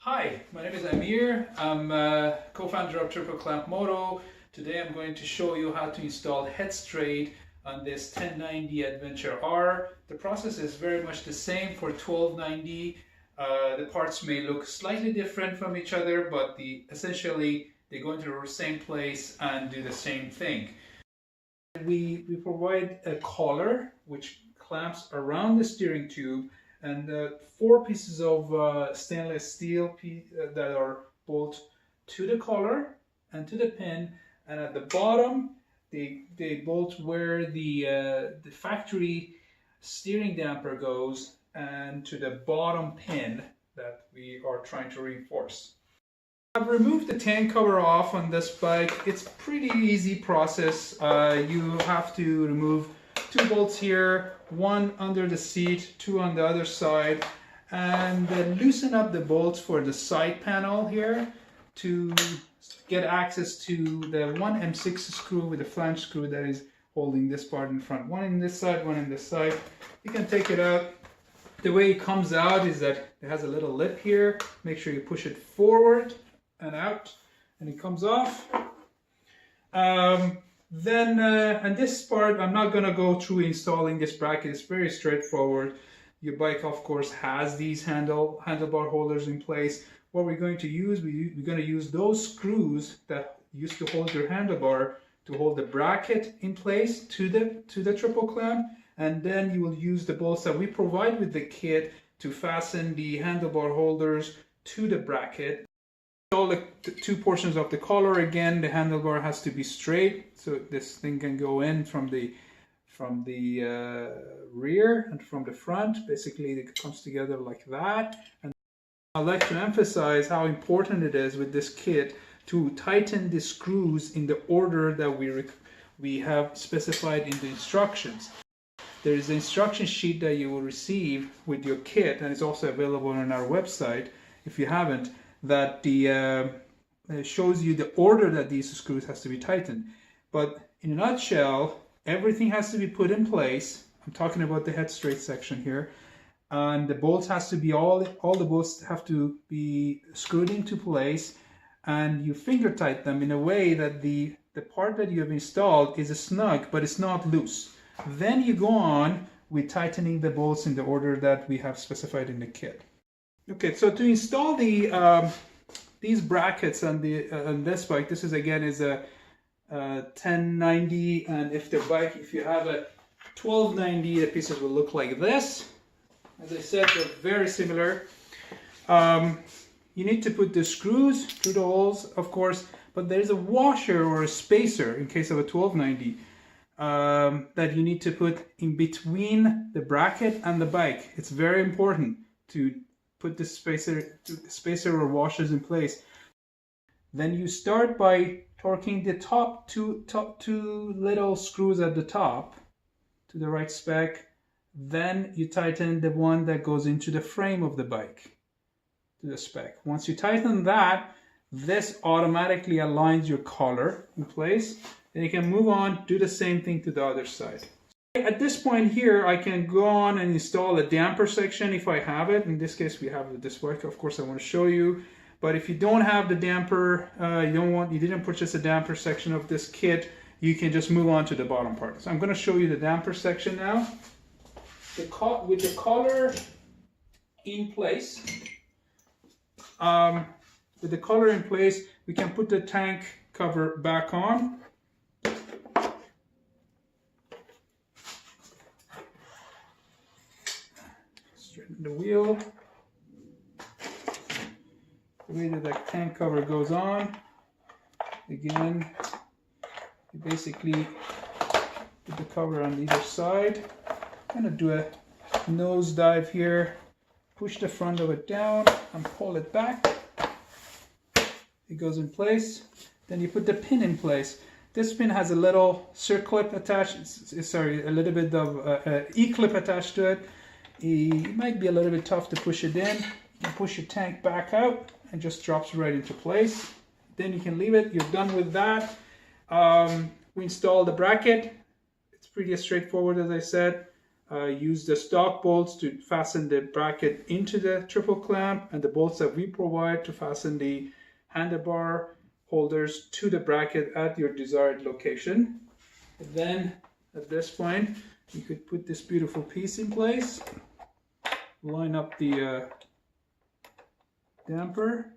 Hi, my name is Amir. I'm co-founder of TripleClamp Moto. Today I'm going to show you how to install HeadStraight on this 1090 Adventure R. The process is very much the same for 1290. The parts may look slightly different from each other, but essentially they go into the same place and do the same thing. We provide a collar which clamps around the steering tube, and 4 pieces of stainless steel that are bolted to the collar and to the pin, and at the bottom they bolt where the factory steering damper goes and to the bottom pin that we are trying to reinforce. I've removed the tank cover off on this bike. It's pretty easy process. You have to remove 2 bolts here, 1 under the seat, 2 on the other side, and then loosen up the bolts for the side panel here to get access to the 1 M6 screw with a flange screw that is holding this part in front. 1 in this side, 1 in this side. You can take it out. The way it comes out is that it has a little lip here. Make sure you push it forward and out, and it comes off. And this part, I'm not going to go through installing this bracket. It's very straightforward. Your bike, of course, has these handlebar holders in place. What we're going to use, we're going to use those screws that used to hold your handlebar to hold the bracket in place to the triple clamp, and then you will use the bolts that we provide with the kit to fasten the handlebar holders to the bracket. All the 2 portions of the collar. Again, the handlebar has to be straight, so this thing can go in from the rear and from the front. Basically, it comes together like that. And I'd like to emphasize how important it is with this kit to tighten the screws in the order that we have specified in the instructions. There is an instruction sheet that you will receive with your kit, and it's also available on our website if you haven't, that shows you the order that these screws has to be tightened. But in a nutshell, everything has to be put in place. I'm talking about the HeadStraight section here, and the bolts has to be all the bolts have to be screwed into place, and you finger tight them in a way that the part that you have installed is snug, but it's not loose. Then you go on with tightening the bolts in the order that we have specified in the kit. Okay, so to install these brackets on this bike, this is again a 1090, and if you have a 1290, the pieces will look like this. As I said, they're very similar. You need to put the screws through the holes, of course, but there's a washer or a spacer in case of a 1290 that you need to put in between the bracket and the bike. It's very important to put the spacer or washers in place. Then you start by torquing the top two little screws at the top to the right spec. Then you tighten the one that goes into the frame of the bike to the spec. Once you tighten that, this automatically aligns your collar in place. Then you can move on, do the same thing to the other side. At this point here, I can go on and install a damper section if I have it. In this case, we have this bike. Of course, I want to show you. But if you don't have the damper, you didn't purchase a damper section of this kit, you can just move on to the bottom part. So I'm going to show you the damper section now. With the collar in place, we can put the tank cover back on. Straighten the wheel. The way that the tank cover goes on, again, you basically put the cover on either side. I'm going to do a nose dive here, push the front of it down and pull it back. It goes in place. Then you put the pin in place. This pin has a little circlip attached, a little bit of E-clip attached to it. It might be a little bit tough to push it in. You push your tank back out and just drops right into place. Then you can leave it. You're done with that. We install the bracket. It's pretty straightforward, as I said. use the stock bolts to fasten the bracket into the triple clamp, and the bolts that we provide to fasten the handlebar holders to the bracket at your desired location. And then at this point, you could put this beautiful piece in place, line up the damper.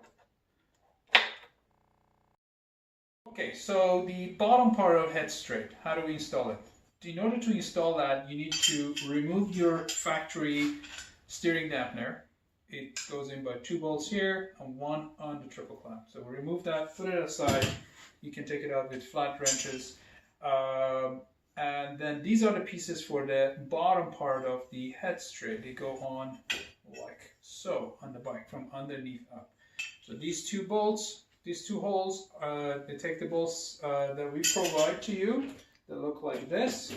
Okay, so the bottom part of HeadStraight, how do we install it? In order to install that, you need to remove your factory steering dampener. It goes in by 2 bolts here and 1 on the triple clamp. So we remove that, put it aside. You can take it out with flat wrenches. And then these are the pieces for the bottom part of the HeadStraight. They go on like so on the bike from underneath up. So these 2 bolts, these 2 holes, they take the bolts that we provide to you. They look like this,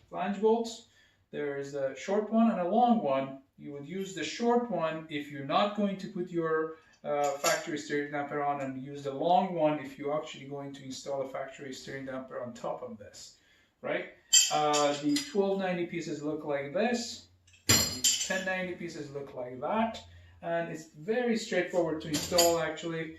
flange bolts. There's a short one and a long one. You would use the short one if you're not going to put your factory steering damper on, and use the long one if you're actually going to install a factory steering damper on top of this, right? The 1290 pieces look like this. The 1090 pieces look like that. And it's very straightforward to install actually.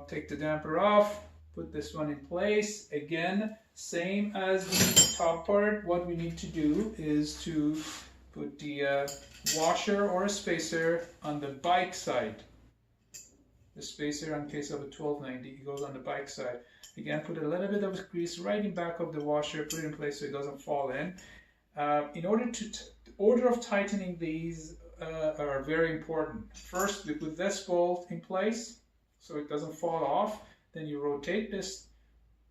Take the damper off, put this one in place. Again, same as the top part, what we need to do is to put the washer or a spacer on the bike side. The spacer in case of a 1290, it goes on the bike side. Again, put a little bit of grease right in back of the washer, put it in place so it doesn't fall in. In order to, the order of tightening these are very important. First, we put this bolt in place so it doesn't fall off. Then you rotate this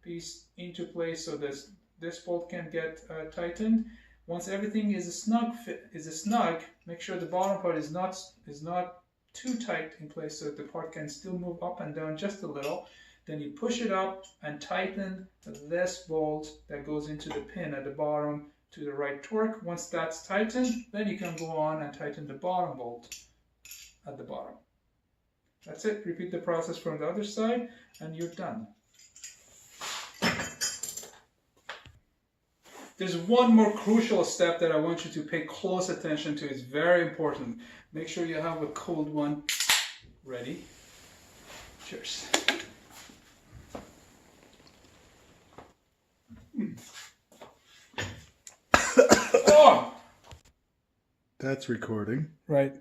piece into place so this bolt can get tightened. Once everything is snug, make sure the bottom part is not too tight in place so the part can still move up and down just a little. Then you push it up and tighten this bolt that goes into the pin at the bottom to the right torque. Once that's tightened, then you can go on and tighten the bottom bolt at the bottom. That's it. Repeat the process from the other side and you're done. There's one more crucial step that I want you to pay close attention to. It's very important. Make sure you have a cold one ready. Cheers. Oh! That's recording. Right.